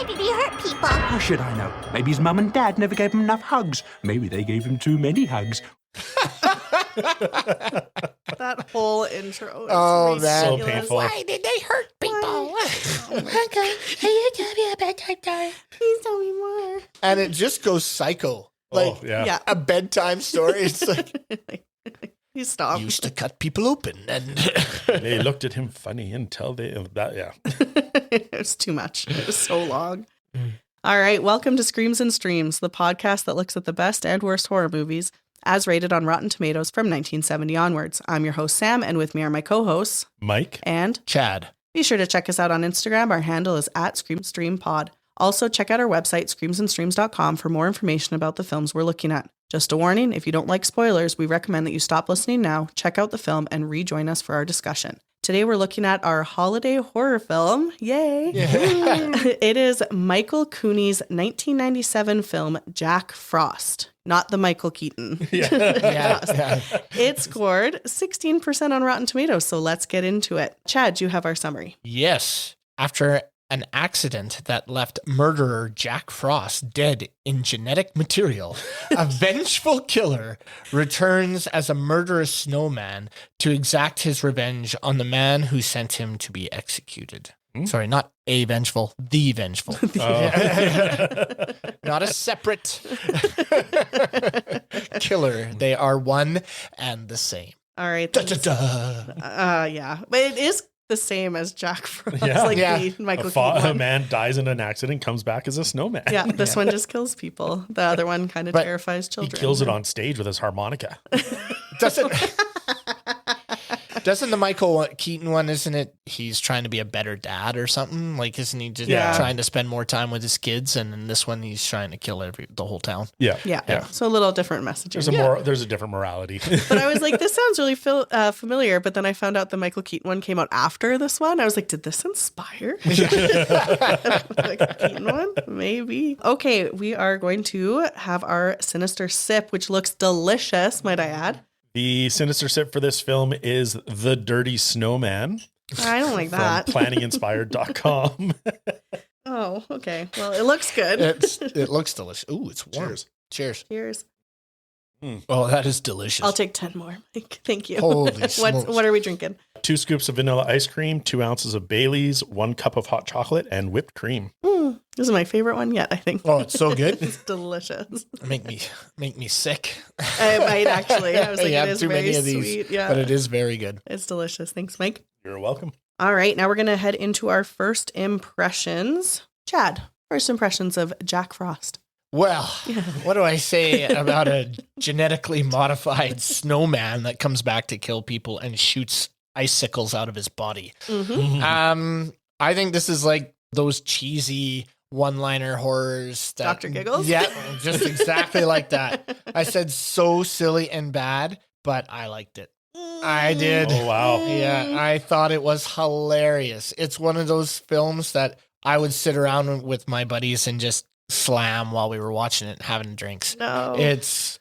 Why did he hurt people? How should I know? Maybe his mum and dad never gave him enough hugs. Maybe they gave him too many hugs. That whole intro is Oh, ridiculous. man. So painful. Why did they hurt people? Please tell me more. And it just goes psycho. Like Yeah. a bedtime story. It's like, You stop. used to cut people open. And They looked at him funny until that. Yeah. It was too much. It was so long. All right. Welcome to Screams and Streams, the podcast that looks at the best and worst horror movies as rated on Rotten Tomatoes from 1970 onwards. I'm your host, Sam, and with me are my co-hosts, Mike and Chad. be sure to check us out on Instagram. Our handle is @ScreamStreamPod. Also, check out our website, screamsandstreams.com, for more information about the films we're looking at. Just a warning, if you don't like spoilers, we recommend that you stop listening now, check out the film, and rejoin us for our discussion. Today, we're looking at our holiday horror film. Yay! It is Michael Cooney's 1997 film, Jack Frost. Not the Michael Keaton. Yeah. It scored 16% on Rotten Tomatoes, so let's get into it. Chad, you have our summary. Yes. After an accident that left murderer Jack Frost dead in genetic material, a vengeful killer returns as a murderous snowman to exact his revenge on the man who sent him to be executed. Sorry, not a vengeful, the vengeful. Not a separate killer. They are one and the same. All right. Da-da-da. Yeah. But it is the same as Jack Frost. Yeah. Like Yeah. the Michael A Keaton one. man dies in an accident, comes back as a snowman. Yeah, this one just kills people. The other one kind of But terrifies He children. kills it on stage with his harmonica. Doesn't the Michael Keaton one, isn't it? He's trying to be a better dad or something? Like, isn't he just Yeah. trying to spend more time with his kids? And in this one, he's trying to kill the whole town. Yeah. Yeah. So a little different messaging. There's a different morality. But I was like, this sounds really familiar. But then I found out the Michael Keaton one came out after this one. I was like, did this inspire the Michael Keaton one? Maybe. Okay, we are going to have our sinister sip, which looks delicious, might I add. The sinister sip for this film is The Dirty Snowman I don't like from that. planninginspired.com. Oh, okay. Well, it looks good. It looks delicious. Ooh, it's warm. Cheers. Cheers. Cheers. Oh, that is delicious. I'll take 10 more. Thank you. Holy smokes. What are we drinking? 2 scoops of vanilla ice cream, 2 ounces of Bailey's, 1 cup of hot chocolate, and whipped cream. This is my favorite one yet, I think. Oh, it's so good. It's delicious. Make me sick. I might actually. I was like, Yeah, it is too very many of these, sweet. Yeah. But it is very good. It's delicious. Thanks, Mike. You're welcome. All right. Now we're going to head into our first impressions. Chad, first impressions of Jack Frost. Well, what do I say about a genetically modified snowman that comes back to kill people and shoots icicles out of his body? I think this is like those cheesy one-liner horrors. Dr. Giggles? Yeah, just exactly like that. I said so silly and bad, but I liked it. I did. Oh, wow. Yeah, I thought it was hilarious. It's one of those films that I would sit around with my buddies and just slam while we were watching it and having drinks. No.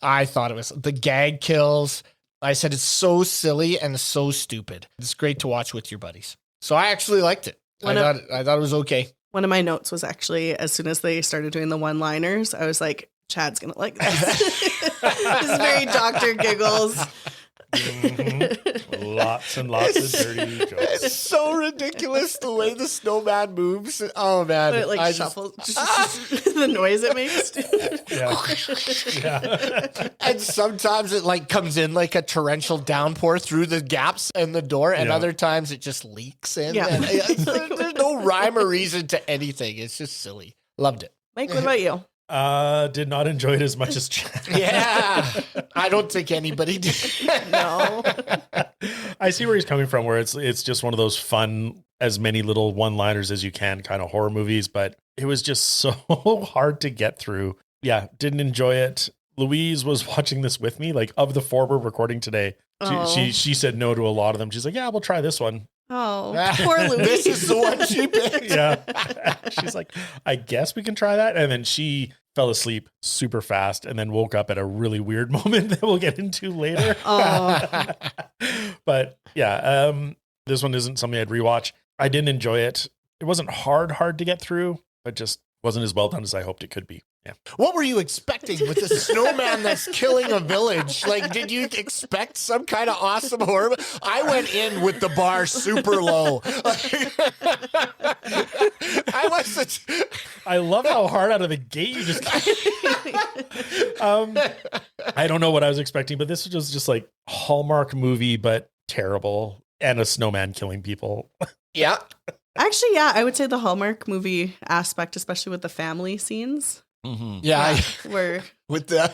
I thought it was the gag kills. I said it's so silly and so stupid. It's great to watch with your buddies. So I actually liked it. I thought it was okay. One of my notes was actually, as soon as they started doing the one-liners, I was like, Chad's going to like this. This is very Dr. Giggles. Lots and lots of dirty jokes. It's so ridiculous the way the snowman moves. Oh man, But it like shuffles. The noise it makes. Yeah. And sometimes it like comes in like a torrential downpour through the gaps in the door, and other times it just leaks in. Yeah. And there's no rhyme or reason to anything. It's just silly. Loved it. Mike, what about you? Did not enjoy it as much as Chad. Yeah, I don't think anybody did. No. I see where he's coming from, where it's just one of those fun, as many little one-liners as you can kind of horror movies, but it was just so hard to get through. Yeah, didn't enjoy it. Louise was watching this with me, like of the 4 we're recording today. She said no to a lot of them. She's like, yeah, we'll try this one. Oh, poor Louise. This is the one she picked. Yeah. She's like, I guess we can try that. And then she fell asleep super fast and then woke up at a really weird moment that we'll get into later. Oh. But yeah, this one isn't something I'd rewatch. I didn't enjoy it. It wasn't hard to get through, but just Wasn't as well done as I hoped it could be. Yeah. What were you expecting with a snowman that's killing a village? Like, did you expect some kind of awesome horror? I went in with the bar super low. I love how hard out of the gate you just I don't know what I was expecting, but this was just like Hallmark movie, but terrible. And a snowman killing people. Yeah. Actually, yeah, I would say the Hallmark movie aspect, especially with the family scenes. Mm-hmm. Yeah. Where With the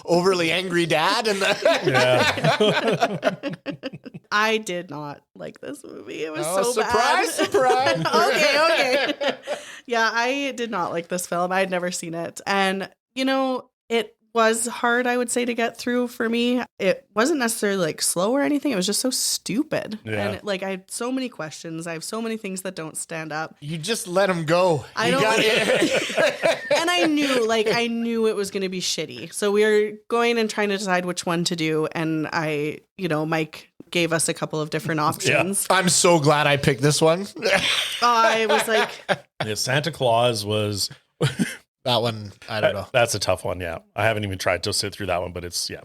overly angry dad and the... Yeah. I did not like this movie. It was surprise, bad. surprise. Okay. Yeah, I did not like this film. I had never seen it. And, it was hard, I would say, to get through for me. It wasn't necessarily like slow or anything. It was just so stupid. Yeah. And I had so many questions. I have so many things that don't stand up. You just let him go. I You don't- got it. And I knew it was going to be shitty. So we were going and trying to decide which one to do. And Mike gave us a couple of different options. I'm so glad I picked this one. I was like, Yeah, Santa Claus was... That one, I don't know. That's a tough one, yeah. I haven't even tried to sit through that one, but it's, yeah.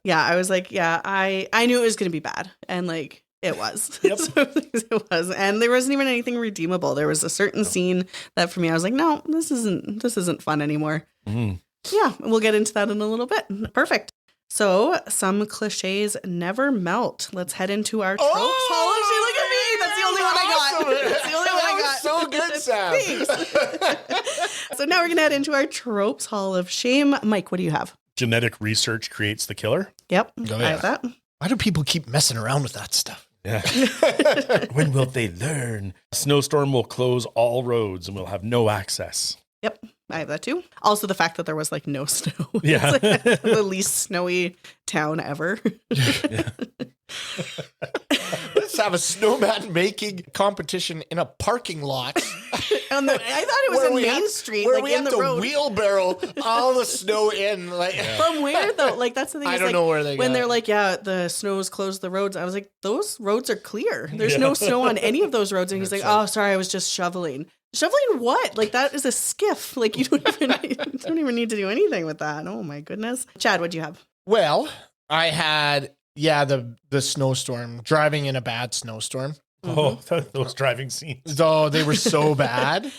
yeah, I was like, yeah, I knew it was going to be bad. And it was. Yep. So, it was. And there wasn't even anything redeemable. There was a certain scene that for me, I was like, no, this isn't fun anymore. Mm-hmm. Yeah, we'll get into that in a little bit. Perfect. So some cliches never melt. Let's head into our tropes. Oh, Look at me. That's the only one I got. That's the only one I got. So good, Sam. Thanks. So now we're going to head into our tropes hall of shame. Mike, what do you have? Genetic research creates the killer. Yep. Oh, I yeah. have that. Why do people keep messing around with that stuff? Yeah. When will they learn? A snowstorm will close all roads and we'll have no access. Yep. I have that too. Also the fact that there was no snow. Yeah. It's the least snowy town ever. Let's have a snowman making competition in a parking lot. I thought it was Where in we Main have- Street, where we in have the to road. wheelbarrow all the snow in. From where though? That's the thing. I is, don't know where they when got they're it. yeah, the snow's closed the roads. I was like, those roads are clear. There's no snow on any of those roads. And he's like, oh, sorry, I was just shoveling. Shoveling what? That is a skiff. You don't even need to do anything with that. Oh my goodness. Chad, what'd you have? Well, I had the snowstorm, driving in a bad snowstorm. Oh, those driving scenes. Oh, they were so bad.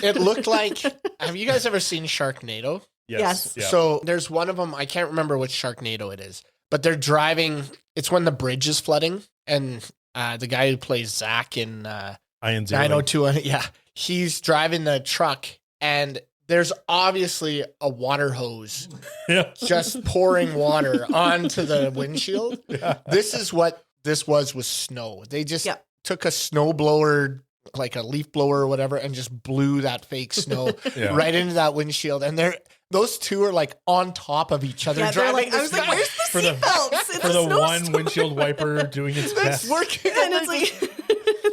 It looked like, have you guys ever seen Sharknado? Yes. Yeah. So there's one of them, I can't remember which Sharknado it is, but they're driving, it's when the bridge is flooding, and the guy who plays Zach in Iron Zero. 902, yeah, he's driving the truck, and there's obviously a water hose Yeah. just pouring water onto the windshield. Yeah. This is what this was with snow. They just Yep. took a snow blower, like a leaf blower or whatever, and just blew that fake snow Yeah. right into that windshield. And those two are on top of each other Yeah, they're driving. I was like, where's the For the- seatbelts? It's For a the snowstorm. one windshield wiper doing its It's best. working. And it's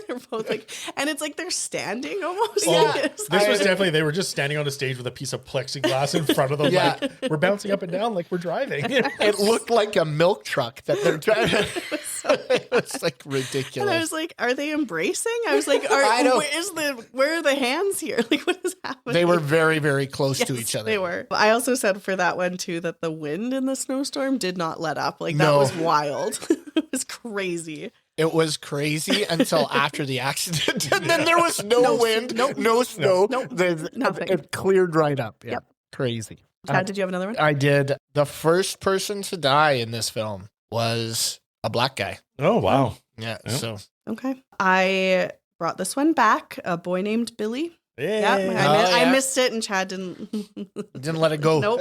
they're both and it's they're standing almost. Oh, It's this was I- definitely, they were just standing on a stage with a piece of plexiglass in front of them. Yeah. We're bouncing up and down like we're driving. It looked like a milk truck that they're driving. It was And I ridiculous. was like, are they embracing? I was like, I know. where are the hands here? What is happening? They were very, very close to Yes, each other. They were. I also said for that one too that the wind in the snowstorm did not let up. That No. was wild. It was crazy. It was crazy until after the accident. And then there was no No, wind, nope, no snow. nope, nothing. It cleared right up. Yeah. Yep. Crazy. Chad, did you have another one? I did. The first person to die in this film was a black guy. Oh, wow. Yeah. Yep. So Okay. I brought this one back. A boy named Billy. Yeah, Yay. I yeah. missed it and Chad didn't. didn't let it go. Nope.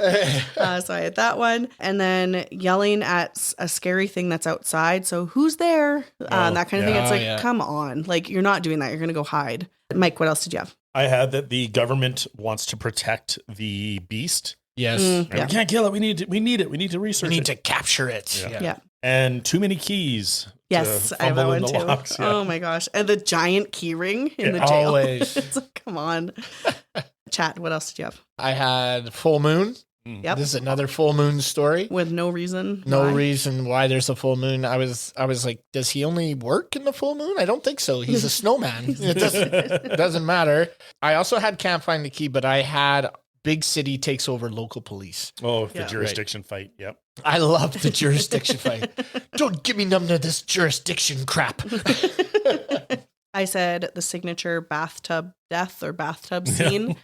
So I had that one. And then yelling at a scary thing that's outside. So who's there? That kind of thing. yeah. It's Oh, yeah. come on. You're not doing that. You're going to go hide. Mike, what else did you have? I had that the government wants to protect the beast. Yes. Mm, And we can't kill it. We need it. We need to We research need it. to capture it. Yeah. Yeah. And too many keys. Yes, to I have that fumble in one the too. locks, yeah. Oh my gosh. And the giant key ring in Yeah, the jail. always. It's come on. Chat, what else did you have? I had full moon. Yep. This is another full moon story. With no reason. No why. reason why there's a full moon. I was like, does he only work in the full moon? I don't think so. He's a snowman. It doesn't matter. I also had can't find the key, but I had big city takes over local police. Oh, the Yeah. jurisdiction fight. Yep. I love the jurisdiction fight. Don't give me none of this jurisdiction crap. I said the signature bathtub death or bathtub scene,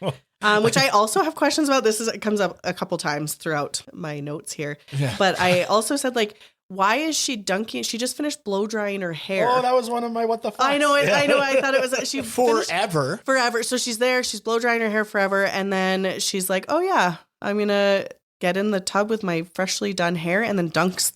which I also have questions about. It comes up a couple times throughout my notes here. Yeah. But I also said, like, why is she dunking? She just finished blow drying her hair. Oh, that was one of my what the fuck. I know. I thought it was she finished Forever. So she's there. She's blow drying her hair forever, and then she's like, "Oh yeah, I'm gonna get in the tub with my freshly done hair," and then dunks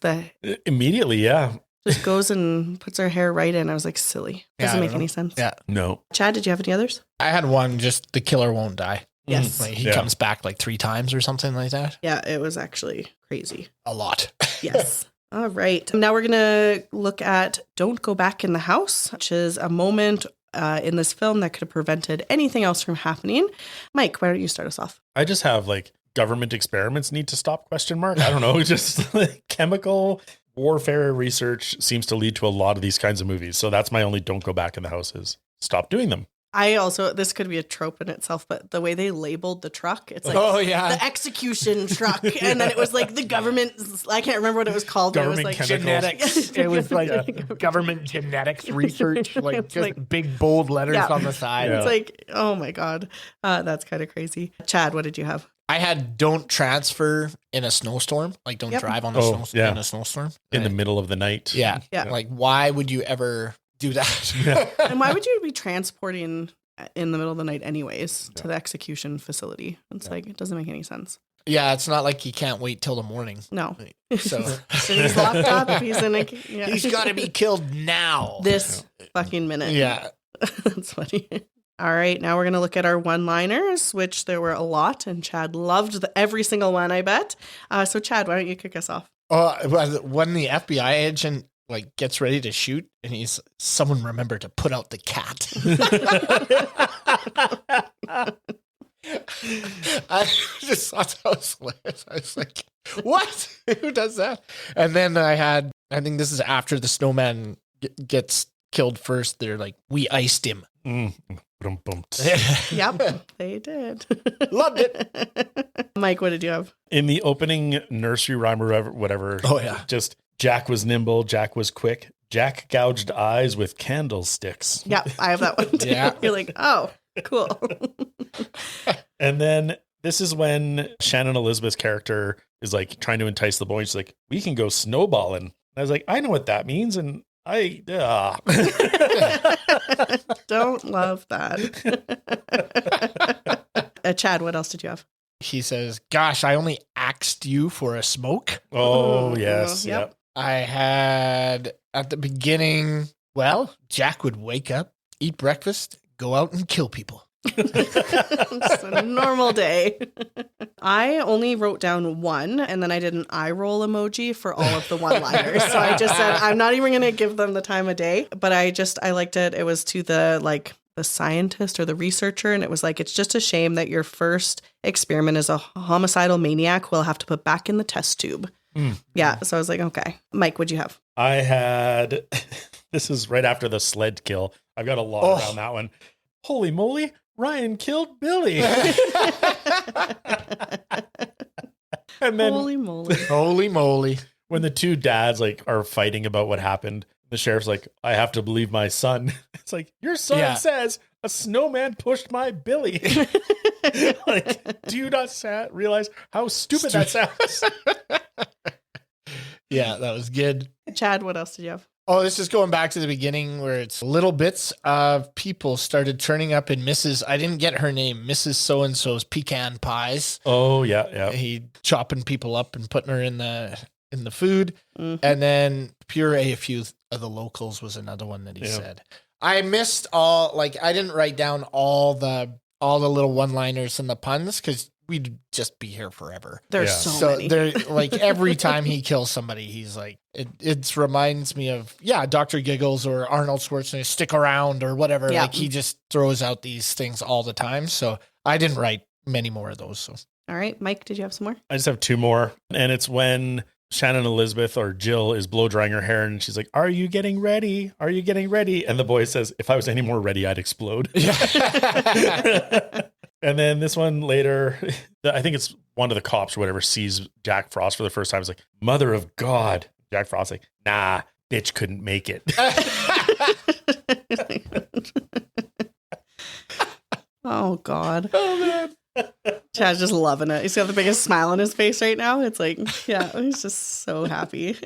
Immediately, yeah. just goes and puts her hair right in. I was like, silly. Doesn't make any sense. Yeah. No. Chad, did you have any others? I had one, just the killer won't die. Yes. Like he comes back like 3 times or something like that. Yeah, it was actually crazy. A lot. Yes. All right. Now we're going to look at Don't Go Back in the House, which is a moment in this film that could have prevented anything else from happening. Mike, why don't you start us off? I just have like government experiments need to stop ? I don't know. Just like chemical warfare research seems to lead to a lot of these kinds of movies. So that's my only don't go back in the house is stop doing them. I also, this could be a trope in itself, but the way they labeled the truck, it's like, Oh, yeah. the execution truck. And then it was like the government, I can't remember what it was called, but it was Government like chemicals. Genetics. It was like government genetics research, like It's just like- big bold letters Yeah. on the side. Yeah. It's like, oh my God. That's kind of crazy. Chad, what did you have? I had don't transfer in a snowstorm. Like don't Yep. drive on in a snowstorm. In the middle of the night. Yeah. Yeah. Like why would you ever do that? And why would you be transporting in the middle of the night anyways to the execution facility? It's like, it doesn't make any sense. Yeah, it's not like he can't wait till the morning. No. So So he's locked up. He's in a, yeah. he's got to be killed now. this fucking minute. Yeah. That's funny. All right, now we're going to look at our one-liners, which there were a lot, and Chad loved every single one, I bet. So Chad, why don't you kick us off? When the FBI agent like gets ready to shoot and someone remember to put out the cat. I just thought that was hilarious. I was like, what? Who does that? And then I think this is after the snowman gets killed first. They're like, we iced him. Yep, they did. Loved it. Mike, what did you have? In the opening nursery rhyme or whatever. Oh, yeah. Just Jack was nimble. Jack was quick. Jack gouged eyes with candlesticks. Yep, I have that one too. Yeah. You're like, oh, cool. And then this is when Shannon Elizabeth's character is like trying to entice the boy. She's like, we can go snowballing. And I was like, I know what that means. And Don't love that. Chad, what else did you have? He says, gosh, I only axed you for a smoke. Oh, yes. Yep. Yep. I had at the beginning, well, Jack would wake up, eat breakfast, go out and kill people. It's a normal day. I only wrote down one, and then I did an eye roll emoji for all of the one-liners. So I just said, I'm not even going to give them the time of day, but I liked it. It was to the scientist or the researcher, and it was like, it's just a shame that your first experiment as a homicidal maniac will have to put back in the test tube. Yeah, so I was like, okay. Mike, what'd you have? I had, this is right after the sled kill. I've got a lot around that one. Holy moly, Ryan killed Billy. And then Holy moly. Holy moly. when the two dads like are fighting about what happened, the sheriff's like, I have to believe my son. It's like, your son says a snowman pushed my Billy. Like, do you not realize how stupid that sounds? Yeah, that was good. Chad, what else did you have? Oh, this is going back to the beginning where it's little bits of people started turning up in Mrs. I didn't get her name, Mrs. So-and-so's pecan pies. Oh, yeah, yeah. He chopping people up and putting her in the food. Mm-hmm. And then puree a few of the locals was another one that he said. I missed I didn't write down all the little one-liners and the puns because we'd just be here forever. There's so many. There, like every time he kills somebody, he's like, it reminds me of, Dr. Giggles or Arnold Schwarzenegger, Stick Around or whatever. Yeah. Like he just throws out these things all the time. So I didn't write many more of those. So All right, Mike, did you have some more? I just have two more. And it's when Shannon Elizabeth or Jill is blow drying her hair and she's like, "Are you getting ready? Are you getting ready?" And the boy says, "If I was any more ready, I'd explode." And then this one later, I think it's one of the cops or whatever sees Jack Frost for the first time. He's like, "Mother of God." Jack Frost's like, "Nah, bitch couldn't make it." Oh, God. Oh, man. Chad's just loving it. He's got the biggest smile on his face right now. It's like, yeah, he's just so happy.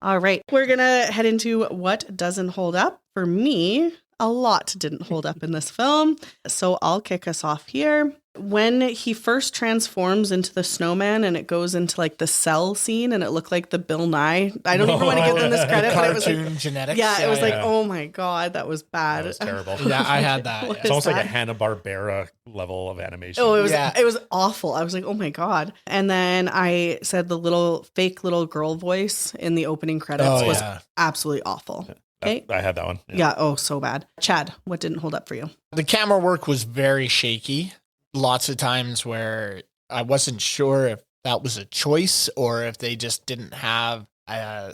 All right. We're going to head into what doesn't hold up. For me, a lot didn't hold up in this film. So I'll kick us off here. When he first transforms into the snowman and it goes into like the cell scene and it looked like the Bill Nye. I don't even want to give them this credit, but it was like, genetics. yeah, it was like, oh my God, that was bad. That was terrible. Yeah, I had that. What Yeah. It's almost like that? a Hanna-Barbera level of animation. Oh, it was Yeah. it was awful. I was like, oh my God. And then I said the fake little girl voice in the opening credits was absolutely awful. Okay. I had that one. Yeah. Oh, so bad. Chad, what didn't hold up for you? The camera work was very shaky. Lots of times where I wasn't sure if that was a choice or if they just didn't have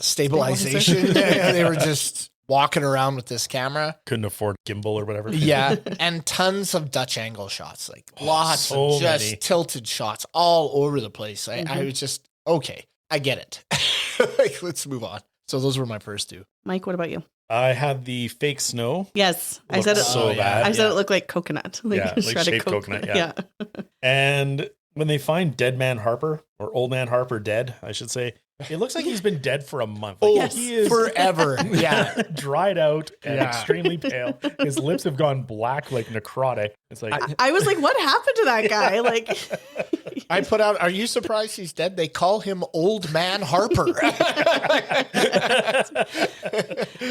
stabilization. They were just walking around with this camera. Couldn't afford gimbal or whatever. Yeah. And tons of Dutch angle shots, like lots so of just many. tilted shots all over the place. I was just, okay, I get it. Like, let's move on. So those were my first two. Mike, what about you? I had the fake snow. Yes. I Looked said it so bad. I said it looked like coconut. Like, Yeah, like shredded shaved coconut, yeah. Yeah. And when they find Dead Man Harper, or Old Man Harper dead, I should say, it looks like he's been dead for a month. Like, Yes. he is Forever. Yeah. dried out and Yeah. extremely pale. His lips have gone black like necrotic. It's like, I was like, what happened to that guy? Like, I put out, are you surprised he's dead? They call him Old Man Harper.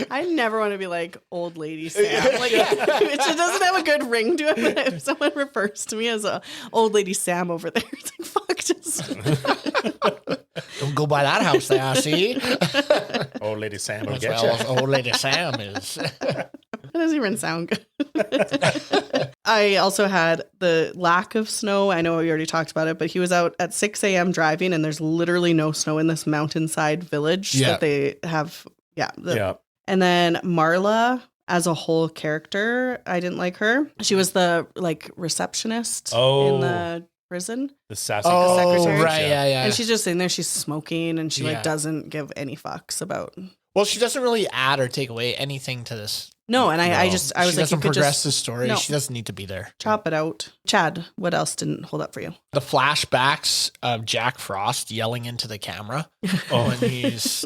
I never want to be like old lady Sam. Like, it just doesn't have a good ring to it. But if someone refers to me as a old lady Sam over there, it's like, fuck, just. Don't go by that house there, see? "Oh, Lady Sam will That's get where you." Old Lady Sam is. That doesn't even sound good. I also had the lack of snow. I know we already talked about it, but he was out at 6 a.m. driving, and there's literally no snow in this mountainside village that they have. Yeah. Yeah. And then Marla, as a whole character, I didn't like her. She was the like receptionist in the prison. The sassy secretary. Right, yeah. And she's just in there, she's smoking, and she Yeah. like doesn't give any fucks about. Well, she doesn't really add or take away anything to this. No, and I she was like, you doesn't could progress just the story. No. She doesn't need to be there. chop it out. Chad, what else didn't hold up for you? The flashbacks of Jack Frost yelling into the camera when he's,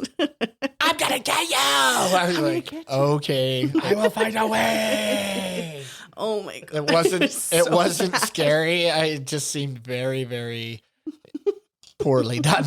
I'm gonna get you. I was like, okay, I will find a way. Oh my god, It wasn't. It's It so wasn't bad. scary. It just seemed very, very poorly done.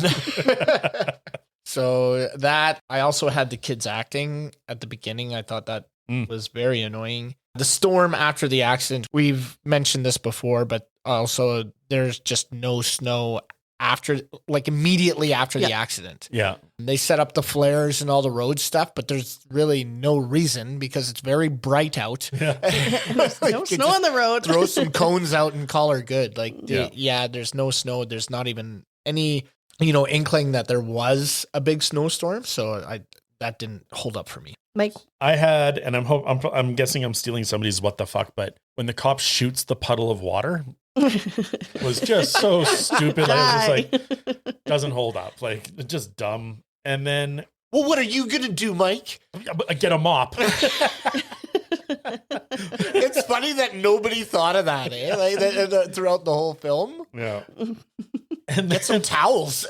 So that I also had the kids acting at the beginning. I thought that was very annoying. The storm after the accident, we've mentioned this before, but also there's just no snow after, like immediately after the accident. Yeah. They set up the flares and all the road stuff, but there's really no reason because it's very bright out. Yeah. There's no You snow on the road. Throw some cones out and call her good. Like, Yeah. there's no snow. There's not even any, inkling that there was a big snowstorm. So that didn't hold up for me. Mike, I had, and I'm guessing I'm stealing somebody's what the fuck, but when the cop shoots the puddle of water, it was just so stupid. Like, it was just like, doesn't hold up. Like, just dumb. And then, Well, what are you going to do, Mike? get a mop. It's funny that nobody thought of that, eh? Like, throughout the whole film. Yeah. And Get some towels.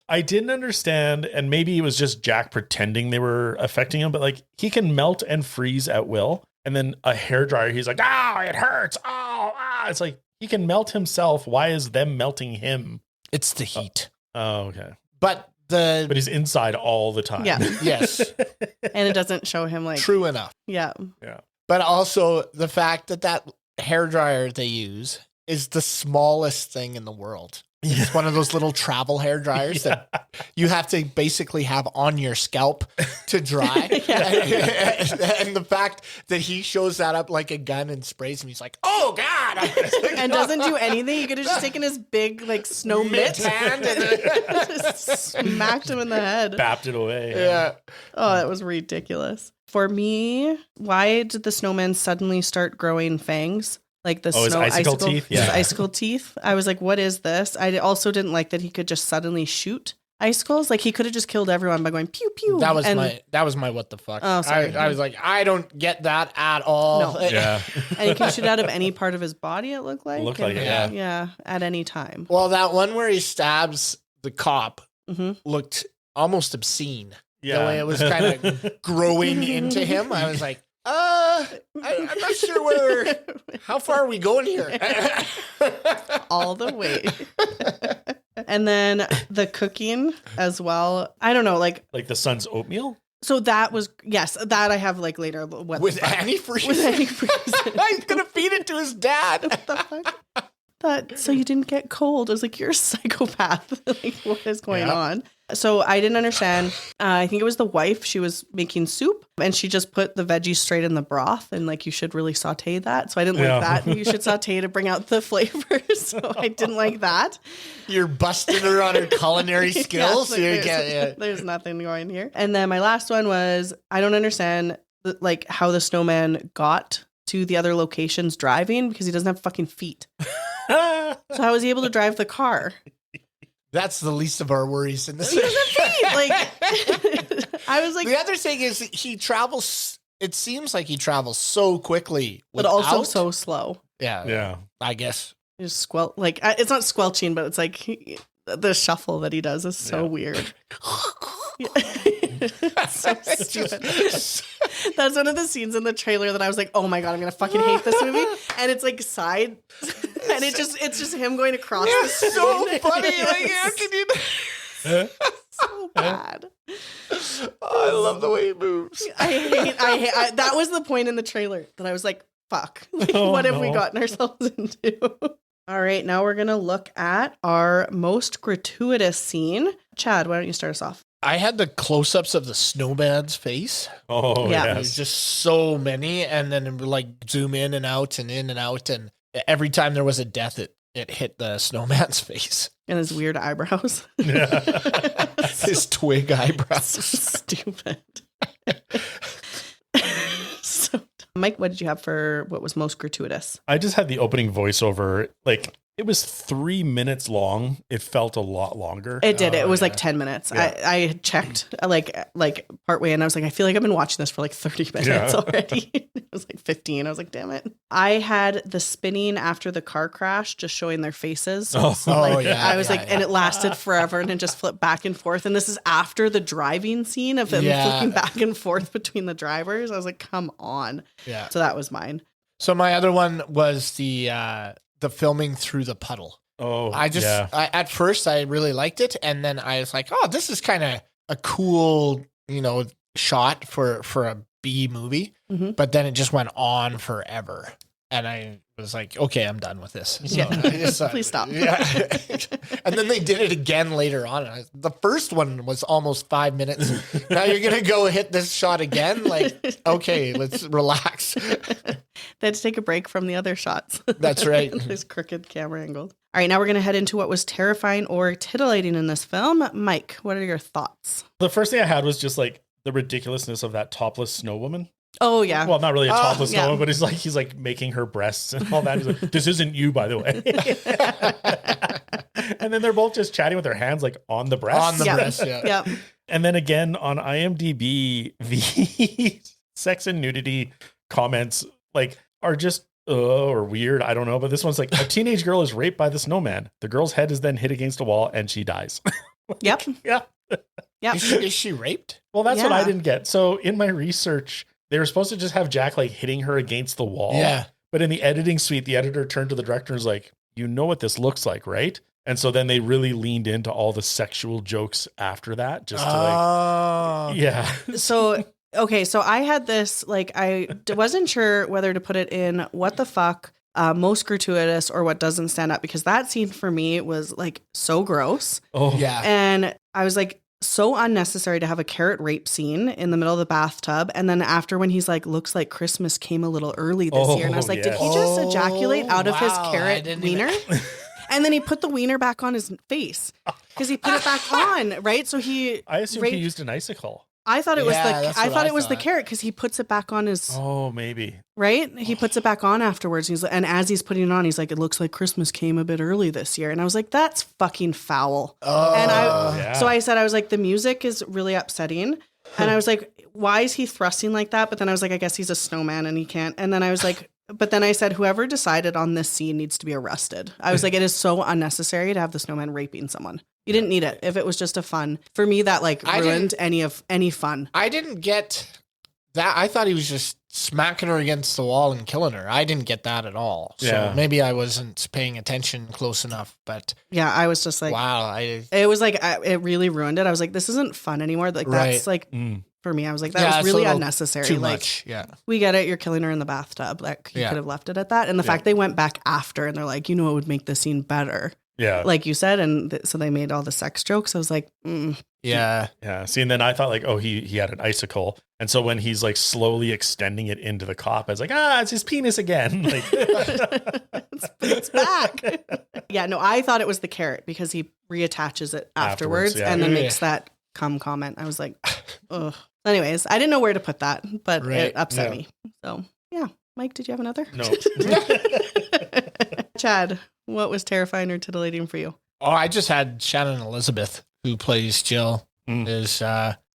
I didn't understand, and maybe it was just Jack pretending they were affecting him, but like, he can melt and freeze at will. And then a hairdryer, he's like, it hurts. It's like, he can melt himself. Why is them melting him? It's the heat. Oh, okay. But But he's inside all the time. Yeah. yes, and it doesn't show him like true enough. Yeah. But also the fact that hairdryer they use is the smallest thing in the world. It's one of those little travel hair dryers that you have to basically have on your scalp to dry. And the fact that he shows that up like a gun and sprays him, he's like, oh, God. And doesn't do anything. He could have just taken his big like snow mitt hand and just smacked him in the head. Bapped it away. yeah. Oh, that was ridiculous. For me, why did the snowman suddenly start growing fangs? Like the his icicle teeth? his Yeah. icicle teeth. I was like, what is this? I also didn't like that he could just suddenly shoot icicles. Like he could have just killed everyone by going pew pew. That was my what the fuck. Oh, sorry. I was like, I don't get that at all. No. Yeah. And he can shoot out of any part of his body, it looked like. Looked like it, And- yeah. Yeah, at any time. Well, that one where he stabs the cop Mhm. looked almost obscene. Yeah. The way it was kind of growing into him. I was like, I'm not sure how far are we going here? All the way. And then the cooking as well. I don't know, like, Like the son's oatmeal? so that was, yes, that I have like later. What With the fuck? antifreeze? With antifreeze. He's going to feed it to his dad. What the fuck? So you didn't get cold. I was like, you're a psychopath. Like, what is going on? So I didn't understand. I think it was the wife. She was making soup and she just put the veggies straight in the broth and like you should really saute that. So I didn't like that. You should saute to bring out the flavors. So I didn't like that. You're busting her on her culinary skills. There's nothing going here. And then my last one was I don't understand like how the snowman got to the other locations driving because he doesn't have fucking feet. So how was he able to drive the car? That's the least of our worries in this. He doesn't have feet. Like I was like, the other thing is he travels. It seems like he travels so quickly, but also without- so slow. Yeah, Yeah. I guess. Just squelch. Like it's not squelching, but it's like the shuffle that he does is so weird. So stupid. That's one of the scenes in the trailer that I was like, oh my God, I'm going to fucking hate this movie. And it's like side and it's just him going across the screen. So funny. Like, how can you? So bad. Oh, I love the way he moves. I hate that was the point in the trailer that I was like, fuck. Like, Oh, what have we no. gotten ourselves into? All right, now we're going to look at our most gratuitous scene. Chad, why don't you start us off? I had the close-ups of the snowman's face. Oh, Yeah. There's yes. just so many, and then it would like zoom in and out, and every time there was a death, it hit the snowman's face. And his weird eyebrows. His twig eyebrows. Stupid. So, Mike, what did you have for what was most gratuitous? I just had the opening voiceover. Like, it was 3 minutes long. It felt a lot longer. It did. It was yeah. like 10 minutes. Yeah. I had checked like partway and I was like, I feel like I've been watching this for like 30 minutes Yeah. already. It was like 15. I was like, damn it. I had the spinning after the car crash, just showing their faces. Oh. So, like, Oh, yeah, I was yeah, like, yeah. and it lasted forever and it just flipped back and forth. And this is after the driving scene of them Yeah. flipping back and forth between the drivers. I was like, come on. Yeah. So that was mine. So my other one was the filming through the puddle. Oh, At first I really liked it, and then I was like, oh, this is kind of a cool, shot for a B movie. Mhm. But then it just went on forever, and I was like, okay, I'm done with this. So Yeah. I just, Please stop. Yeah. And then they did it again later on. The first one was almost 5 minutes. Now you're gonna go hit this shot again? Like, okay, let's relax. They had to take a break from the other shots. That's right. This crooked camera angle. All right, now we're going to head into what was terrifying or titillating in this film. Mike, what are your thoughts? The first thing I had was just like the ridiculousness of that topless snow woman. Oh, yeah. Well, not really a topless yeah. snow woman, but he's like making her breasts and all that. He's like, this isn't you, by the way. And then they're both just chatting with their hands like on the breasts. On the Yeah. breast, yeah. Yeah. And then again on IMDb, the sex and nudity comments like are just or weird. I don't know. But this one's like a teenage girl is raped by the snowman. The girl's head is then hit against a wall and she dies. Yep. Yeah. Yep. Is she raped? Well, that's what I Yeah. didn't get. So in my research, they were supposed to just have Jack like hitting her against the wall. Yeah. But in the editing suite, the editor turned to the director and was like, you know what this looks like, right? And so then they really leaned into all the sexual jokes after that, just to like, yeah. So, okay, so I had this, like, I wasn't sure whether to put it in what the fuck most gratuitous or what doesn't stand out, because that scene for me was like so gross. Oh, Yeah. And I was like, so unnecessary to have a carrot rape scene in the middle of the bathtub. And then after, when he's like, looks like Christmas came a little early this year. And I was like, did he just ejaculate out of his carrot wiener? And then he put the wiener back on his face because he put it back on, right? So I assumed he used an icicle. I thought it was the thought. carrot because he puts it back on his. Oh, maybe. Right? He puts it back on afterwards. And as he's putting it on, he's like, it looks like Christmas came a bit early this year. And I was like, that's fucking foul. Oh, and so I said, I was like, the music is really upsetting. And I was like, why is he thrusting like that? But then I was like, I guess he's a snowman and he can't. And then I was like, but then I said, whoever decided on this scene needs to be arrested. I was like, it is so unnecessary to have the snowman raping someone. You didn't need it. If it was just a fun, for me, that like ruined any fun. I didn't get that. I thought he was just smacking her against the wall and killing her. I didn't get that at all. So maybe I wasn't paying attention close enough, but yeah, I was just like, wow. It was like, it really ruined it. I was like, this isn't fun anymore. Like that's like, for me, I was like, that was really unnecessary. Too like, much. Yeah. We get it. You're killing her in the bathtub. Like you could have left it at that. And the fact they went back after and they're like, you know, it would make the scene better. Yeah. Like you said. And so they made all the sex jokes. I was like, Yeah. Yeah. See, and then I thought like, oh, he had an icicle. And so when he's like slowly extending it into the cop, I was like, it's his penis again. Like it's back. Yeah, no, I thought it was the carrot because he reattaches it afterwards and then makes that cum comment. I was like, ugh. Anyways, I didn't know where to put that, but it upset me. So yeah. Mike, did you have another? No. Chad, what was terrifying or titillating for you? Oh, I just had Shannon Elizabeth, who plays Jill. This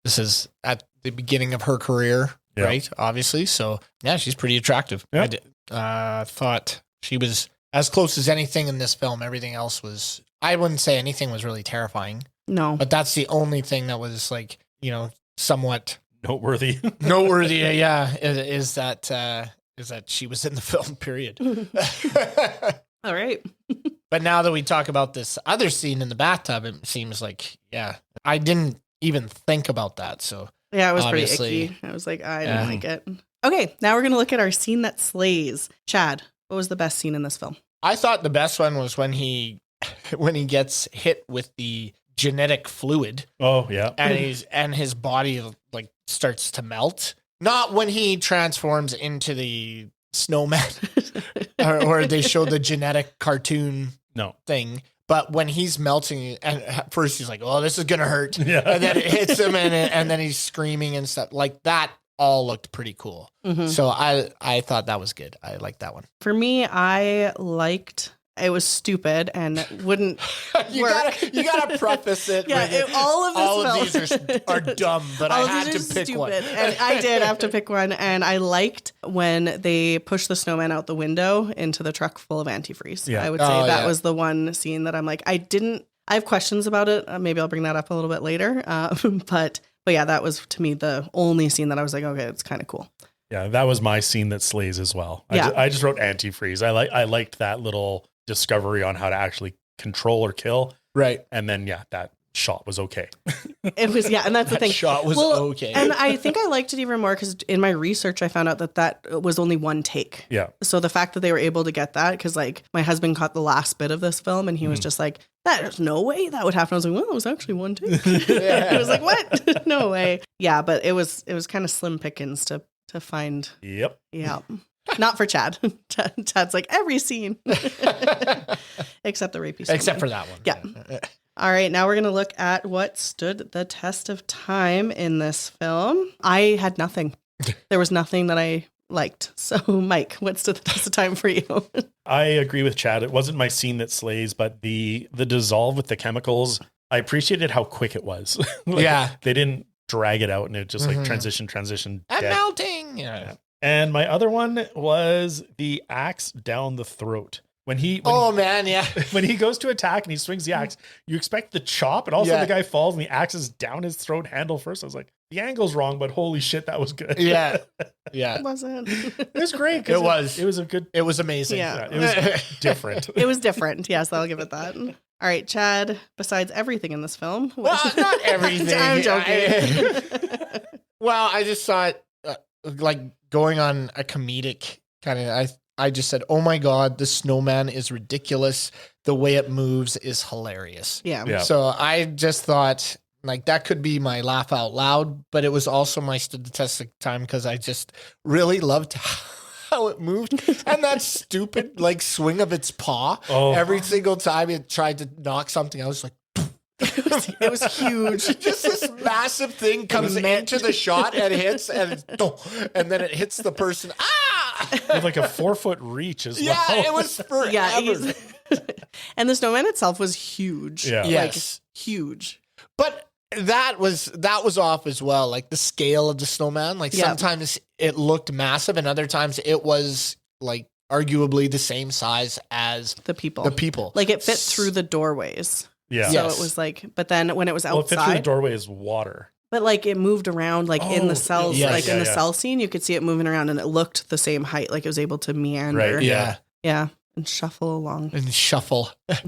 is at the beginning of her career, right? Obviously. So yeah, she's pretty attractive. Yeah. I thought she was as close as anything in this film. Everything else was, I wouldn't say anything was really terrifying. No. But that's the only thing that was like, somewhat noteworthy. Yeah, is that she was in the film, period. All right. But now that we talk about this other scene in the bathtub, it seems like, I didn't even think about that. So yeah, it was pretty icky. I was like, I didn't like it. Okay, now we're going to look at our scene that slays. Chad, what was the best scene in this film? I thought the best one was when he gets hit with the genetic fluid. Oh, yeah. And his body like starts to melt. Not when he transforms into the snowman or they show the genetic cartoon thing. But when he's melting, and at first he's like, oh, this is going to hurt. Yeah. And then it hits him and then he's screaming and stuff. Like that all looked pretty cool. Mm-hmm. So I thought that was good. I liked that one. For me, I liked... It was stupid and wouldn't you work. gotta preface it. All of these are dumb, but I had to pick one. And I did have to pick one. And I liked when they pushed the snowman out the window into the truck full of antifreeze. Yeah. I would say that was the one scene that I'm like, I have questions about it. Maybe I'll bring that up a little bit later. But yeah, that was to me the only scene that I was like, okay, it's kind of cool. Yeah, that was my scene that slays as well. I just wrote antifreeze. I liked that little discovery on how to actually control or kill. Right. And then, that shot was okay. It was, and that's the thing. Shot was okay. And I think I liked it even more because in my research, I found out that was only one take. Yeah. So the fact that they were able to get that, because like my husband caught the last bit of this film and he was just like, there's no way that would happen. I was like, well, it was actually one take. It was like, what? No way. Yeah, but it was kind of slim pickings to find. Yep. Yeah. Not for Chad. Chad's like every scene. Except the rapey scene. Except for that one. Yeah. All right. Now we're going to look at what stood the test of time in this film. I had nothing. There was nothing that I liked. So, Mike, what stood the test of time for you? I agree with Chad. It wasn't my scene that slays, but the dissolve with the chemicals, I appreciated how quick it was. They didn't drag it out and it just like transition. And melting. Yeah. And my other one was the axe down the throat. When he goes to attack and he swings the axe, you expect the chop, and also the guy falls and the axe is down his throat handle first. I was like, the angle's wrong, but holy shit, that was good. Yeah. It wasn't. It was great. It was. It was a good. It was amazing. Yeah. It was different. It was different. Yes, I'll give it that. All right, Chad, besides everything in this film. Well, not everything. I'm joking. Well, I just saw it like going on a comedic kind of, I just said, oh my God, the snowman is ridiculous. The way it moves is hilarious. Yeah. So I just thought like that could be my laugh out loud, but it was also my stood the test of time because I just really loved how it moved and that stupid like swing of its paw. Every single time it tried to knock something, I was like, It was huge. just this massive thing comes into the shot and hits and then it hits the person. With like a 4-foot reach as well. Yeah, it was forever. Yeah, and the snowman itself was huge. Yeah. Yes. Like, huge. But that was off as well. Like the scale of the snowman. Like sometimes it looked massive and other times it was like arguably the same size as the people. Like it fit through the doorways. Yeah. So it was like, but then when it was outside. Well, it fit through the doorway is water. But like it moved around like in the cells, yes. in the cell scene, you could see it moving around and it looked the same height. Like it was able to meander. Right. Yeah. Yeah. And shuffle along. And shuffle. It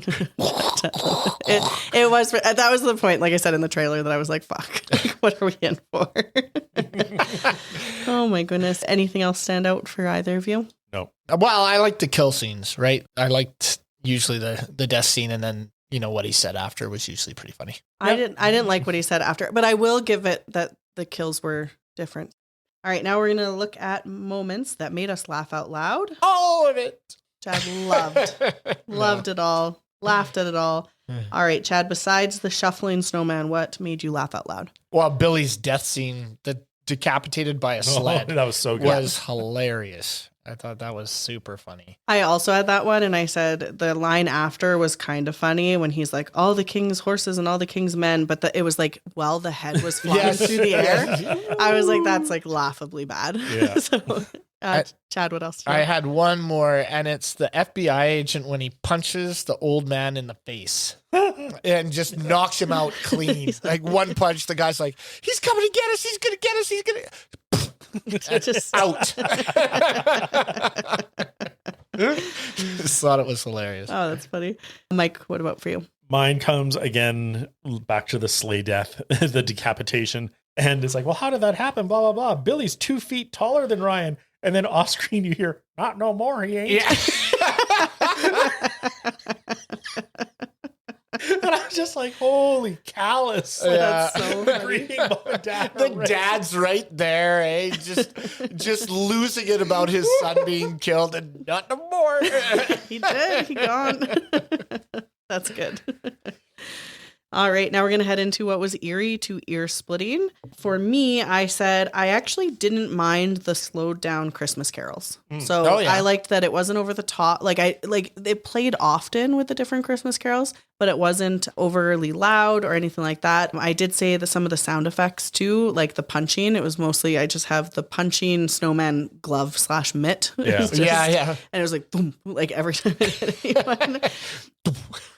was, that was the point, like I said in the trailer, that I was like, fuck, like, what are we in for? Oh my goodness. Anything else stand out for either of you? No. Well, I like the kill scenes, right? I liked usually the death scene and then, you know, what he said after was usually pretty funny. I didn't like what he said after, but I will give it that the kills were different. All right, now we're going to look at moments that made us laugh out loud. All of it. Chad loved it all, laughed at it all. All right, Chad, besides the shuffling snowman, what made you laugh out loud? Well, Billy's death scene, the decapitated by a sled, that was so good. was hilarious. I thought that was super funny. I also had that one, and I said the line after was kind of funny when he's like, all the king's horses and all the king's men, but it was like, well, the head was flying through the air. I was like, that's like laughably bad. Yeah. So, Chad, what else? I had one more, and it's the FBI agent when he punches the old man in the face and just knocks him out clean. Like one punch, the guy's like, he's coming to get us. He's going to get us. He's going to... just out. Just thought it was hilarious. Oh, that's funny. Mike, what about for you? Mine comes again back to the sleigh death, the decapitation. And it's like, well, how did that happen? Blah, blah, blah. Billy's 2 feet taller than Ryan. And then off screen you hear, not no more, he ain't. Yeah. And I'm just like, holy callous. That's so funny. The dad's right there, eh? Just losing it about his son being killed and not no more. He did. He gone. That's good. All right, now we're going to head into what was eerie to ear splitting. For me, I said I actually didn't mind the slowed down Christmas carols. So I liked that it wasn't over the top. Like it played often with the different Christmas carols, but it wasn't overly loud or anything like that. I did say that some of the sound effects too, like the punching, it was mostly, I just have the punching snowman glove / mitt. Yeah. Yeah. And it was like, boom, like every time it hit anyone.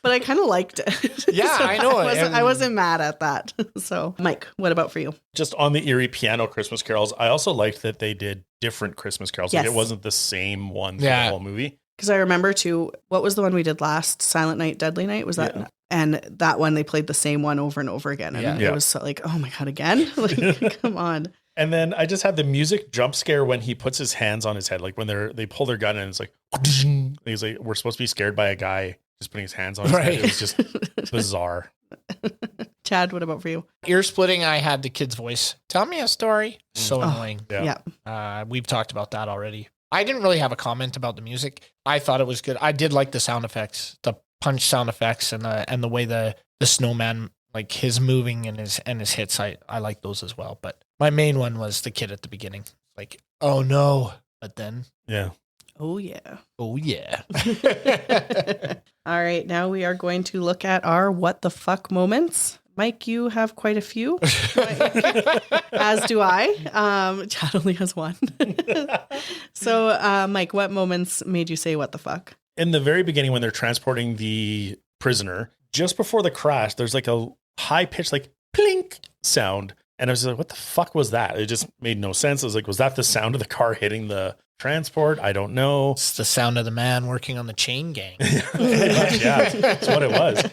But I kind of liked it. Yeah, So I know. I wasn't mad at that. So, Mike, what about for you? Just on the eerie piano Christmas carols, I also liked that they did different Christmas carols. Yes. Like it wasn't the same one for the whole movie. Because I remember too, what was the one we did last? Silent Night, Deadly Night? Was that? Yeah. And that one, they played the same one over and over again. And it was so like, oh my God, again? Like, come on. And then I just had the music jump scare when he puts his hands on his head. Like when they pull their gun and it's like, he's like, we're supposed to be scared by a guy just putting his hands on his head. It was just bizarre. Chad, what about for you? Ear splitting, I had the kid's voice. Tell me a story. So annoying. Yeah. We've talked about that already. I didn't really have a comment about the music. I thought it was good. I did like the sound effects, the punch sound effects, and the way the snowman, like his moving and his hits. I like those as well. But my main one was the kid at the beginning. Like, oh no. But then. Yeah. Oh yeah. Oh yeah. All right. Now we are going to look at our what the fuck moments. Mike, you have quite a few, as do I. Chad only has one. So, Mike, what moments made you say what the fuck? In the very beginning, when they're transporting the prisoner, just before the crash, there's like a high pitched, like plink sound. And I was like, what the fuck was that? It just made no sense. I was like, was that the sound of the car hitting the transport? I don't know. It's the sound of the man working on the chain gang. Yeah, that's what it was.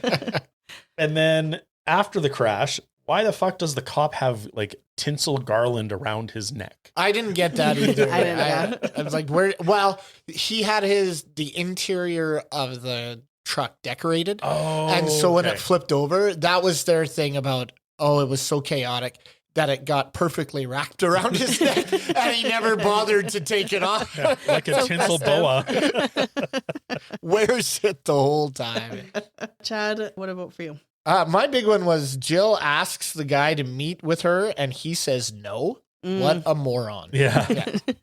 And then after the crash, why the fuck does the cop have like tinsel garland around his neck? I didn't get that either. I didn't, I was like, where? Well, he had the interior of the truck decorated. Oh, and so when it flipped over, that was their thing about, it was so chaotic that it got perfectly wrapped around his neck and he never bothered to take it off. Yeah, like a tinsel boa. Wears it the whole time. Chad, what about for you? My big one was Jill asks the guy to meet with her and he says no. What a moron. Yeah.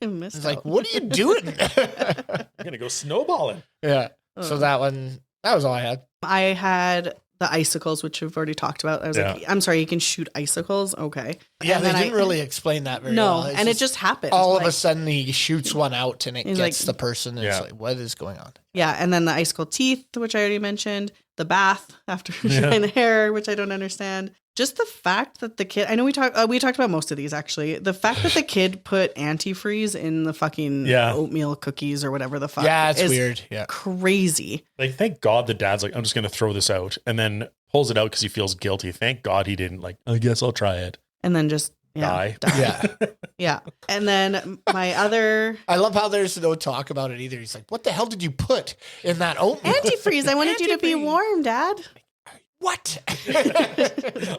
Missed It's out. like, what are you doing? I'm going to go snowballing. Yeah. So that was all I had. I had the icicles, which we've already talked about. I was like, I'm sorry, you can shoot icicles? Okay. Yeah, And they then didn't really explain that very No, well. It's and it just happened. all like, of a sudden he shoots one out and it He's gets like- the person. And it's like, what is going on? Yeah, and then the icicle teeth, which I already mentioned. The bath after drying the hair, which I don't understand. Just the fact that the kid, I know we talked about most of these actually. The fact that the kid put antifreeze in the fucking oatmeal cookies or whatever the fuck. Yeah, it's is weird. Yeah. Crazy. Like, thank God the dad's like, I'm just going to throw this out, and then pulls it out because he feels guilty. Thank God he didn't like, I guess I'll try it. And then just Die. Yeah. Yeah. And then my other I love how there's no talk about it either. He's like, what the hell did you put in that oatmeal? antifreeze. I wanted you to be warm, Dad. What?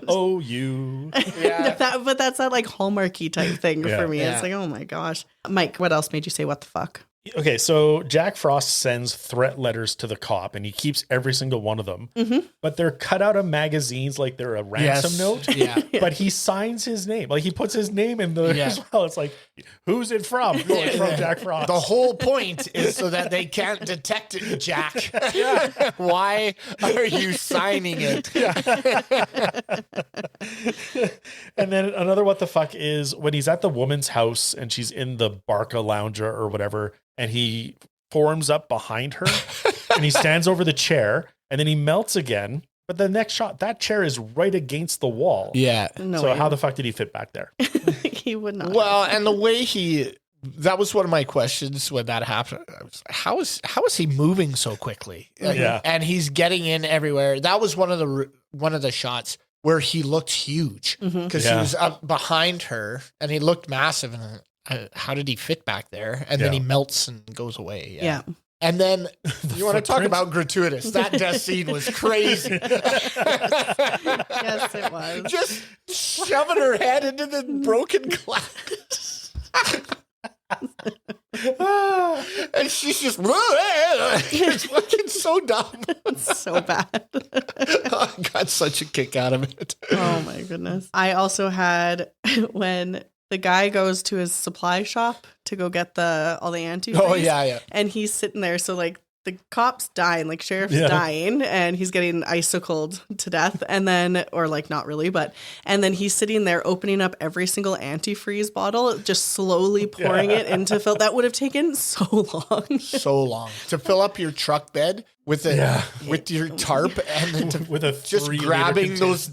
Oh, you. Yeah. But that's that like Hallmarky type thing for me. Yeah. It's like, oh my gosh. Mike, what else made you say what the fuck? Okay, so Jack Frost sends threat letters to the cop, and he keeps every single one of them. But they're cut out of magazines like they're a ransom note. Yeah. But he signs his name. Like, he puts his name in there as well. It's like, who's it from? Oh, it's from Jack Frost. The whole point is so that they can't detect it, Jack. Why are you signing it? And then another what the fuck is when he's at the woman's house and she's in the Barca lounger or whatever, and he forms up behind her and he stands over the chair and then he melts again. But the next shot, that chair is right against the wall. Yeah. No So way. how the fuck did he fit back there? He would not. Well, and the way that was one of my questions when that happened. I was, how is he moving so quickly? Yeah. And he's getting in everywhere. That was one of the shots where he looked huge because he was up behind her and he looked massive. And how did he fit back there? And then he melts and goes away. Yeah. And then you want to talk footprint. about gratuitous. That death scene was crazy. Yes, it was. Just shoving her head into the broken glass. And she's just it's fucking so dumb. It's so bad. I got such a kick out of it. Oh my goodness. I also had when the guy goes to his supply shop to go get all the antifreeze. Oh yeah. And he's sitting there. So like the cop's dying, like sheriff's dying, and he's getting icicled to death. And then, or like not really, and then he's sitting there opening up every single antifreeze bottle, just slowly pouring it into fill. That would have taken so long. So long to fill up your truck bed with with your tarp and then With a just 3 grabbing liter those.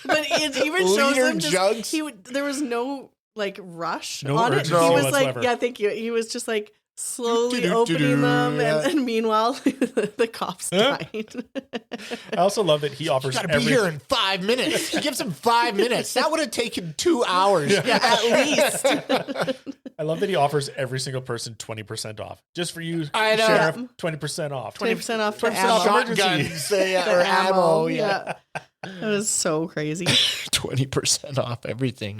But it even shows Liter him jugs? there was no like rush No on it. urgency He was whatsoever. like, thank you. He was just like slowly Do-do-do-do-do, opening them, yeah. and meanwhile the cops died. I also love that he offers Gotta be here in 5 minutes. He gives him 5 minutes. That would have taken 2 hours. Yeah, at least. I love that he offers every single person 20% off. Just for you, I know. Sheriff, 20% off. 20% off 20% the ammo. off Shotguns The or ammo. Yeah. It was so crazy. 20% off everything.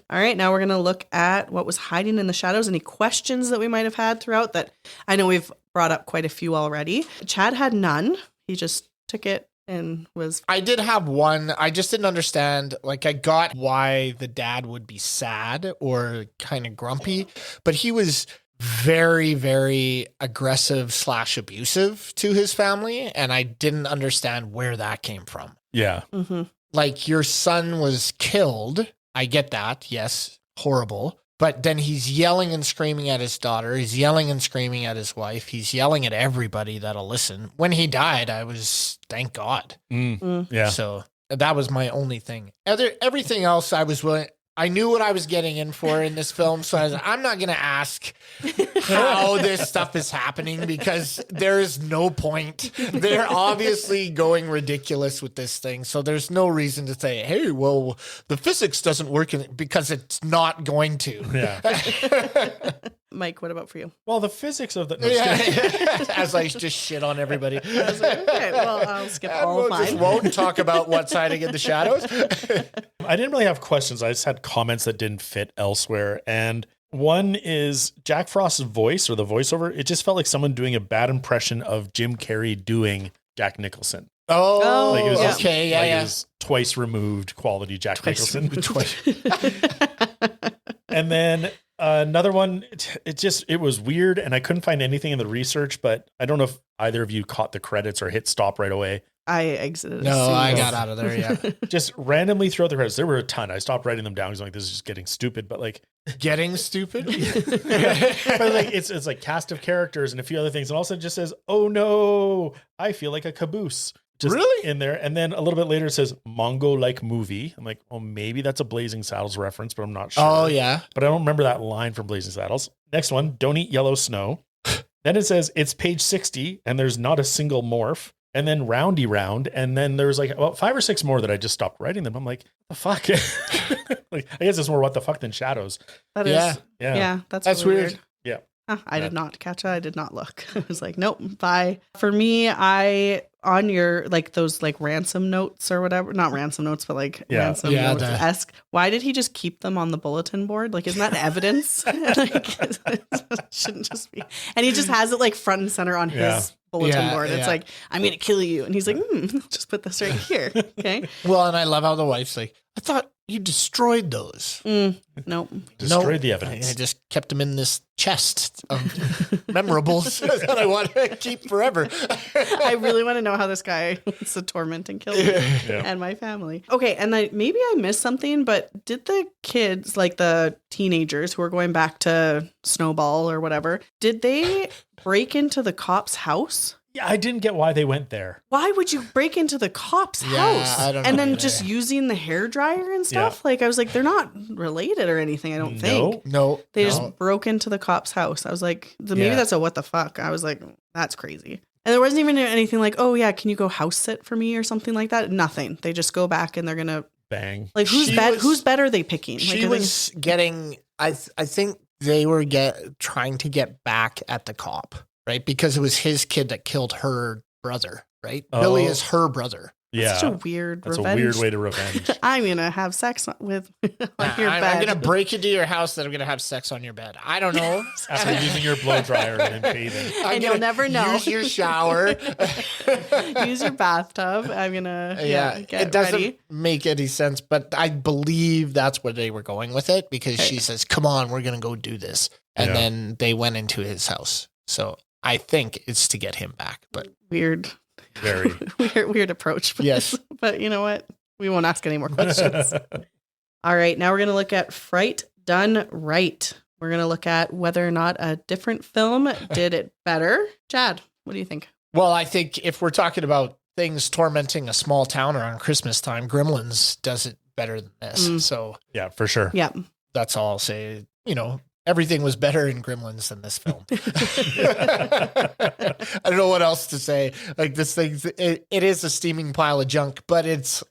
All right, now we're going to look at what was hiding in the shadows. Any questions that we might have had throughout that? I know we've brought up quite a few already. Chad had none. He just took it and was... I did have one. I just didn't understand. Like, I got why the dad would be sad or kind of grumpy, but he was very, very aggressive / abusive to his family. And I didn't understand where that came from. Yeah. Mm-hmm. Like, your son was killed. I get that. Yes. Horrible. But then he's yelling and screaming at his daughter. He's yelling and screaming at his wife. He's yelling at everybody that'll listen. When he died, I was, thank God. Yeah. So that was my only thing. Everything else I was willing. I knew what I was getting in for in this film, so I was like, I'm not going to ask how this stuff is happening because there is no point. They're obviously going ridiculous with this thing, so there's no reason to say, hey, well, the physics doesn't work in it because it's not going to. Yeah. Mike, what about for you? Well, the physics of the... No, just kidding. As I just shit on everybody. I was like, okay, well, I'll skip all of Just mine. won't talk about what's hiding in the shadows. I didn't really have questions. I just had comments that didn't fit elsewhere. And one is Jack Frost's voice or the voiceover. It just felt like someone doing a bad impression of Jim Carrey doing Jack Nicholson. Oh, Like it was okay. Yeah, like yeah. It was twice removed quality Jack Nicholson. Twice. And then another one, it was weird and I couldn't find anything in the research, but I don't know if either of you caught the credits or hit stop right away. I exited. No, I got out of there. Yeah. Just randomly throughout the credits. There were a ton. I stopped writing them down because I'm like, this is just getting stupid, but like Getting stupid. but like it's like cast of characters and a few other things. And also it just says, oh no, I feel like a caboose. Just Really? in there. And then a little bit later it says Mongo like movie. I'm like, oh, maybe that's a Blazing Saddles reference, but I'm not sure. Oh, yeah. But I don't remember that line from Blazing Saddles. Next one, don't eat yellow snow. Then it says it's page 60 and there's not a single morph. And then roundy round. And then there's like about 5 or 6 more that I just stopped writing them. I'm like, the fuck? Like, I guess it's more what the fuck than shadows. That is, Yeah. yeah, that's That's really weird. Yeah. Huh, I did not catch it. I did not look. I was like, nope, bye. For me, I, on your, like those like ransom notes or whatever, not ransom notes, but like ransom Yeah, notes-esque. Why did he just keep them on the bulletin board? Like, isn't that evidence? Like, it shouldn't just be. And he just has it like front and center on his bulletin board. It's like, I'm going to kill you. And he's like, just put this right here. Okay. Well, and I love how the wife's like, I thought you destroyed those. Nope. Destroyed the evidence. I just kept them in this chest of memorables that I want to keep forever. I really want to know how this guy wants to torment and kill me and my family. Okay, and then maybe I missed something, but did the kids, like the teenagers who are going back to Snowball or whatever, did they break into the cop's house? Yeah, I didn't get why they went there. Why would you break into the cop's house? I don't and know then either. just using the hairdryer and stuff? Like, I was like, they're not related or anything, I don't think. No. They just broke into the cop's house. I was like, maybe that's a what the fuck. I was like, that's crazy. And there wasn't even anything like, oh yeah, can you go house sit for me or something like that? Nothing. They just go back and they're gonna bang. Like whose bed are they picking? She like, was getting. I think they were trying to get back at the cop, right? Because it was his kid that killed her brother, right? Oh. Billy is her brother. Yeah. Such a weird That's revenge. a weird way to revenge. I'm gonna have sex with on your bed. I'm going to break into your house that I'm going to have sex on your bed. I don't know. After using your blow dryer and then bathing. And you'll never know. Use your shower. Use your bathtub. I'm gonna get it doesn't ready. make any sense, but I believe that's where they were going with it because she says, "Come on, we're going to go do this," and then they went into his house. So I think it's to get him back, but Weird. Very. weird approach. But, Yes. But you know what? We won't ask any more questions. All right. Now we're going to look at Fright Done Right. We're going to look at whether or not a different film did it better. Chad, what do you think? well, I think if we're talking about things tormenting a small town around Christmas time, Gremlins does it better than this. So Yeah, for sure. Yeah. that's all I'll say. You know, everything was better in Gremlins than this film. I don't know what else to say. Like this thing, it is a steaming pile of junk, but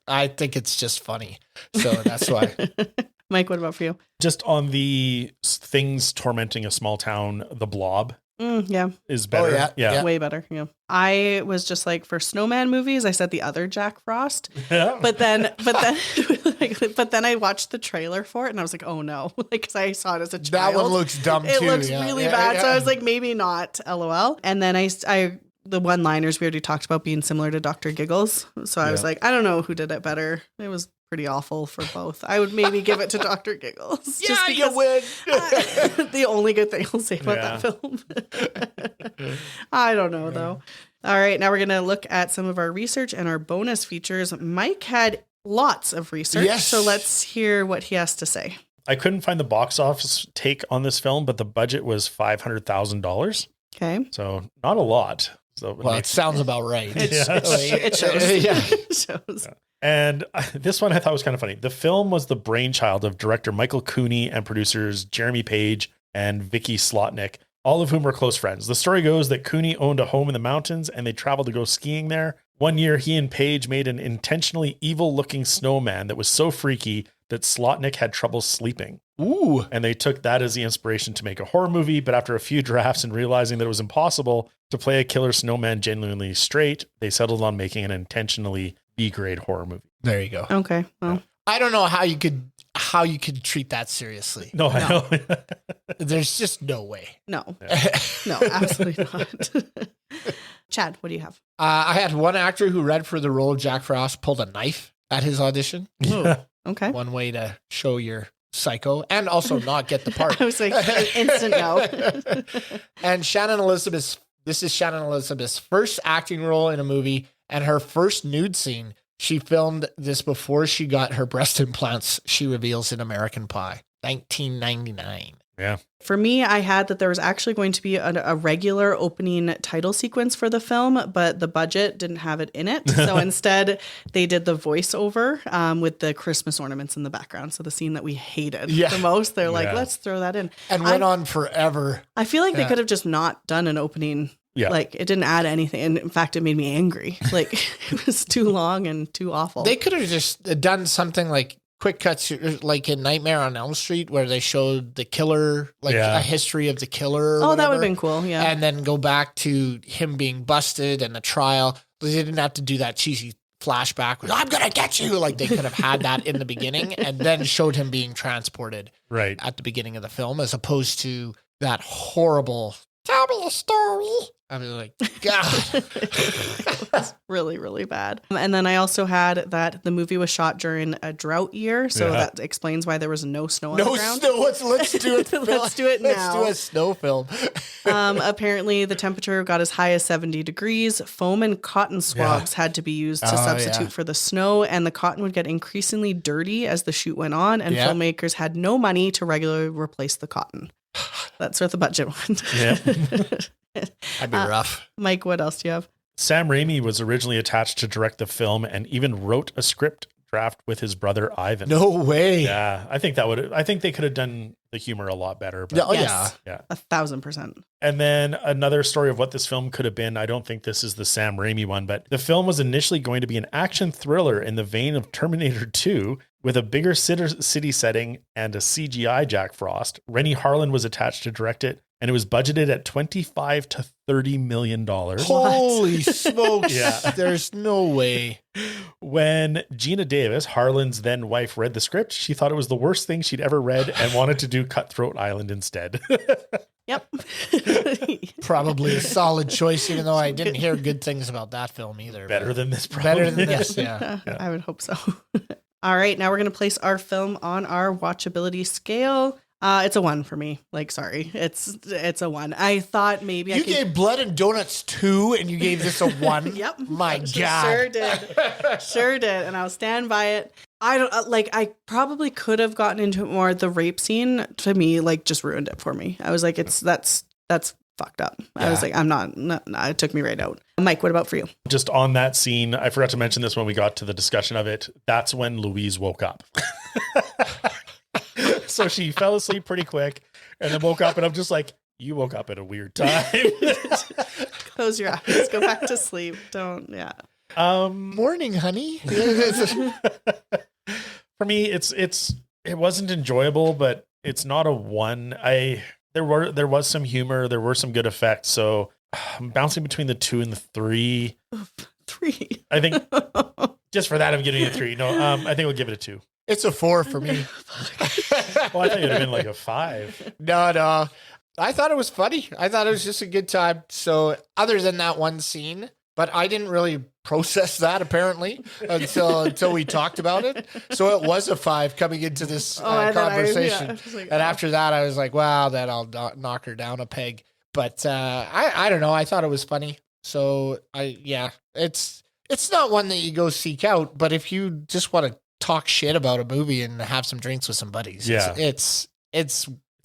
I think it's just funny. So that's why. Mike, what about for you? Just on the things tormenting a small town, the Blob Yeah. is better. Oh, yeah. Way better. Yeah. I was just like, for snowman movies, I said the other Jack Frost. Yeah. But then I watched the trailer for it and I was like, oh no. Like, cause I saw it as a child. That one looks dumb It too. looks yeah. really Yeah, bad. yeah. So I was like, maybe not. LOL. And then the one-liners we already talked about being similar to Dr. Giggles. So I was like, I don't know who did it better. It was pretty awful for both. I would maybe give it to Dr. Giggles. Yeah, you win. The only good thing I'll say about that film. I don't know though. All right, now we're going to look at some of our research and our bonus features. Mike had lots of research, Yes. so let's hear what he has to say. I couldn't find the box office take on this film, but the budget was $500,000. Okay. So not a lot. So Well, it sounds about right. It shows. Yeah. It shows. And this one I thought was kind of funny. The film was the brainchild of director Michael Cooney and producers Jeremy Page and Vicky Slotnick, all of whom were close friends. The story goes that Cooney owned a home in the mountains and they traveled to go skiing there. One year, he and Page made an intentionally evil-looking snowman that was so freaky that Slotnick had trouble sleeping. Ooh. And they took that as the inspiration to make a horror movie. But after a few drafts and realizing that it was impossible to play a killer snowman genuinely straight, they settled on making an intentionally B-grade horror movie. There you go. Okay. Well, I don't know how you could treat that seriously. No, I know. There's just no way. no. No, absolutely not. Chad, what do you have? I had one actor who read for the role of Jack Frost pulled a knife at his audition. Yeah. Okay. One way to show you're psycho and also not get the part. I was like, instant no. And this is Shannon Elizabeth's first acting role in a movie and her first nude scene. She filmed this before she got her breast implants, she reveals in American Pie, 1999. Yeah. For me, I had that there was actually going to be a regular opening title sequence for the film, but the budget didn't have it in it. So instead, they did the voiceover with the Christmas ornaments in the background. So the scene that we hated the most, they're like, let's throw that in. And went on forever. I feel like they could have just not done an opening. Yeah. Like it didn't add anything. And in fact, it made me angry. Like it was too long and too awful. They could have just done something like quick cuts, like in Nightmare on Elm Street, where they showed the killer, like a history of the killer. That would have been cool. Yeah. And then go back to him being busted and the trial. They didn't have to do that cheesy flashback. I'm going to get you. Like they could have had that in the beginning and then showed him being transported at the beginning of the film, as opposed to that horrible, tell me a story. I was like, God. It was really, really bad. And then I also had that the movie was shot during a drought year. So that explains why there was no snow on the ground. No snow. Let's do it. Let's do it now. Let's do a snow film. Apparently, the temperature got as high as 70 degrees. Foam and cotton swabs had to be used to substitute for the snow. And the cotton would get increasingly dirty as the shoot went on. And filmmakers had no money to regularly replace the cotton. That's where the budget went. Yeah. That'd be rough. Mike, what else do you have? Sam Raimi was originally attached to direct the film and even wrote a script draft with his brother Ivan. No way. Yeah, I think they could have done the humor a lot better. But Yes, yeah, 1,000%. And then another story of what this film could have been. I don't think this is the Sam Raimi one, but the film was initially going to be an action thriller in the vein of Terminator 2 with a bigger city setting and a CGI Jack Frost. Rennie Harlan was attached to direct it, and it was budgeted at $25 to $30 million. Holy smokes. There's no way. When Gina Davis, Harlan's then wife, read the script, she thought it was the worst thing she'd ever read and wanted to do Cutthroat Island instead. Yep. Probably a solid choice, even though I didn't hear good things about that film either. Better than this, probably. Better than this, yeah. I would hope so. All right, now we're going to place our film on our watchability scale. It's a 1 for me. Like, sorry. It's a 1. I thought maybe you gave Blood and Donuts 2 and you gave this a 1? Yep. My God. Sure did. Sure did. And I'll stand by it. I probably could have gotten into it more. The rape scene to me, like, just ruined it for me. I was like, that's fucked up. I was like, no, it took me right out. Mike, what about for you? Just on that scene, I forgot to mention this when we got to the discussion of it. That's when Louise woke up. So she fell asleep pretty quick and then woke up, and I'm just like, you woke up at a weird time. Close your eyes. Go back to sleep. Don't. Yeah. Morning, honey. For me, it wasn't enjoyable, but it's not a 1. There was some humor. There were some good effects. So I'm bouncing between the 2 and the 3. 3. I think just for that, I'm giving it a 3. No, I think we'll give it a 2. It's a 4 for me. Well, I thought it would have been like a 5. No. I thought it was funny. I thought it was just a good time. So other than that one scene, but I didn't really process that apparently until we talked about it. So it was a 5 coming into this conversation. And after that, I was like, wow, then I'll knock her down a peg. But I don't know. I thought it was funny. So it's not one that you go seek out. But if you just want to talk shit about a movie and have some drinks with some buddies, it's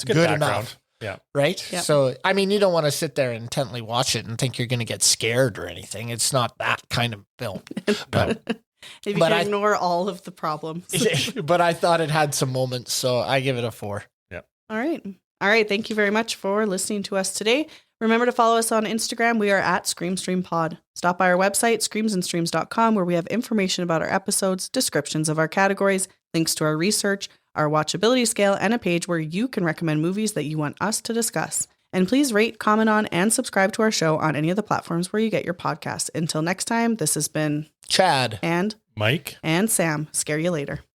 good enough. Yeah. Right? Yep. So, I mean, you don't want to sit there and intently watch it and think you're going to get scared or anything. It's not that kind of film. But, If you But can I- ignore all of the problems. but I thought it had some moments, so I give it a 4. All right. All right. Thank you very much for listening to us today. Remember to follow us on Instagram. We are at ScreamStreamPod. Stop by our website, screamsandstreams.com, where we have information about our episodes, descriptions of our categories, links to our research, our watchability scale, and a page where you can recommend movies that you want us to discuss. And please rate, comment on, and subscribe to our show on any of the platforms where you get your podcasts. Until next time, this has been Chad. and Mike? Sam. Scare you later.